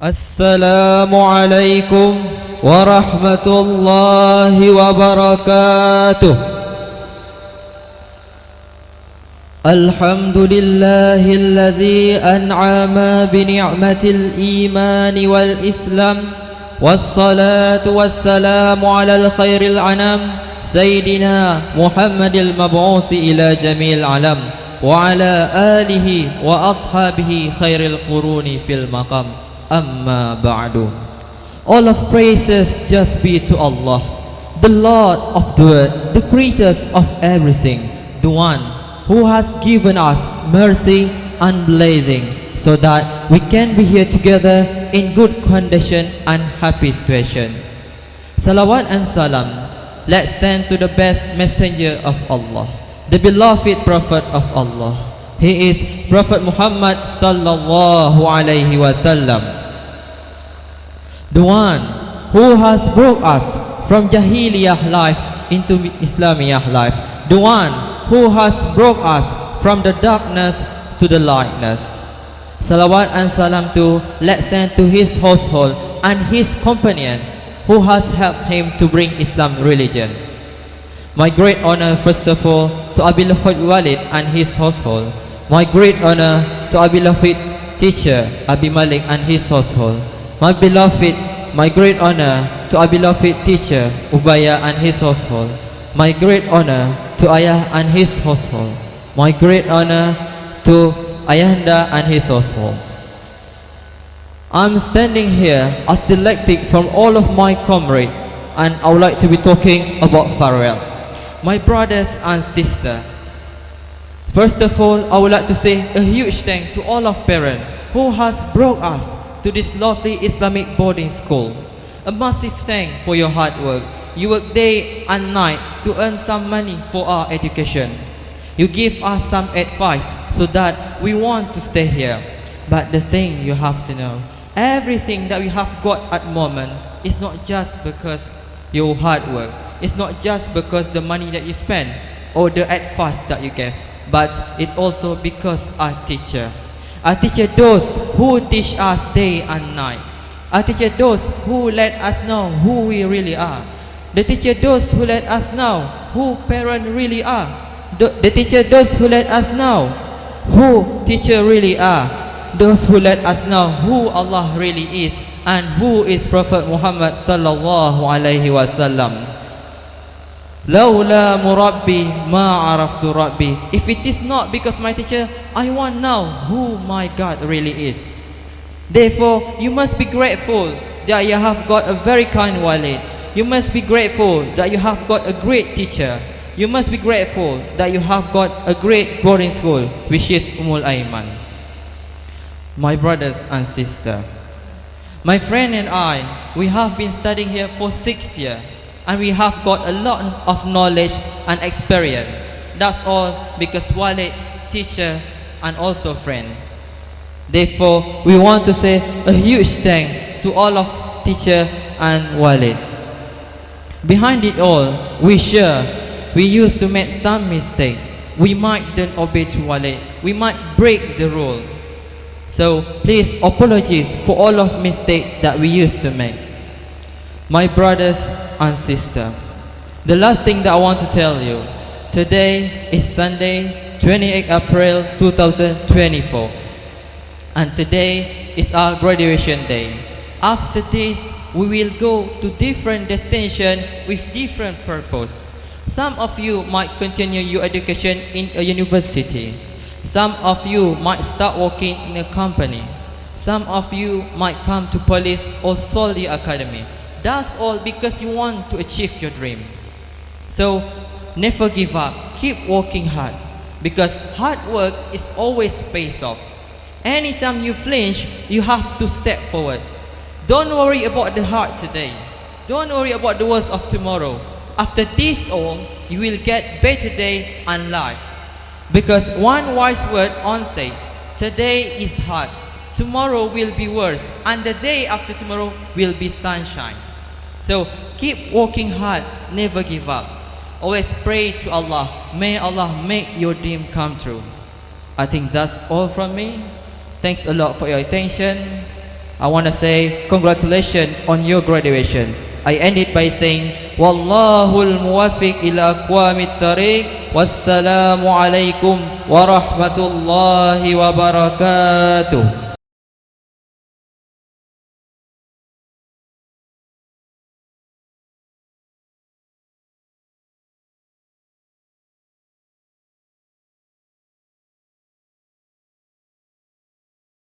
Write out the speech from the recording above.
السلام عليكم ورحمة الله وبركاته. الحمد لله الذي أنعم بنعمة الإيمان والإسلام، والصلاة والسلام على الخير الأنام سيدنا محمد المبعوث إلى جميع العالم وعلى آله وأصحابه خير القرون في المقام. Amma ba'du. All of praises just be to Allah, the Lord of the world, the creators of everything, the one who has given us mercy and blessing so that we can be here together in good condition and happy situation. Salawat and salam let's send to the best messenger of Allah, the beloved prophet of Allah. He is Prophet Muhammad sallallahu alaihi wasallam, the one who has brought us from Jahiliyah life into Islamiyah life, the one who has brought us from the darkness to the lightness. Salawat and salam to let's send to his household and his companion who has helped him to bring Islam religion. My great honor first of all to our beloved Walid and his household. My great honor to our beloved teacher Abi Malik and his household. My great honor to our beloved teacher Ubaya and his household. My great honor to Ayah and his household. My great honor to Ayahanda and his household. I'm standing here as didactic from all of my comrades, and I would like to be talking about farewell. My brothers and sisters, first of all, I would like to say a huge thanks to all of parents who has brought us to this lovely Islamic boarding school. A massive thanks for your hard work. You work day and night to earn some money for our education. You give us some advice so that we want to stay here. But the thing you have to know, everything that we have got at the moment is not just because your hard work. It's not just because the money that you spend or the advice that you give, but it's also because our teacher. Our teacher those who teach us day and night. Our teacher those who let us know who we really are. The teacher those who let us know who parents really are. The teacher those who let us know who teacher really are. Those who let us know who Allah really is and who is Prophet Muhammad sallallahu alaihi wasallam. Laula murabbi ma araftu rabbi. If it is not because my teacher, I want now who my God really is. Therefore, you must be grateful that you have got a very kind walid. You must be grateful that you have got a great teacher. You must be grateful that you have got a great boarding school, which is Umul Aiman. My brothers and sisters, my friend and I, we have been studying here for 6 years. And we have got a lot of knowledge and experience. That's all because Walid, teacher, and also friend. Therefore, we want to say a huge thank to all of teacher and Walid. Behind it all, we used to make some mistake. We might don't obey to Walid. We might break the rule. So please apologize for all of mistake that we used to make. My brothers and sisters, the last thing that I want to tell you, today is Sunday, 28 April 2024, and today is our graduation day. After this, we will go to different destination with different purpose. Some of you might continue your education in a university. Some of you might start working in a company. Some of you might come to police or soldier academy. That's all because you want to achieve your dream. So never give up. Keep working hard, because hard work is always pays off. Anytime you flinch, you have to step forward. Don't worry about the hard today. Don't worry about the worst of tomorrow. After this all, you will get better day and life. Because one wise word on say, today is hard, tomorrow will be worse, and the day after tomorrow will be sunshine. So keep working hard, never give up. Always pray to Allah. May Allah make your dream come true. I think that's all from me. Thanks a lot for your attention. I want to say congratulations on your graduation. I end it by saying Wallahul muwaffiq ila aqwamit tariq. Wassalamu alaikum warahmatullahi wabarakatuh.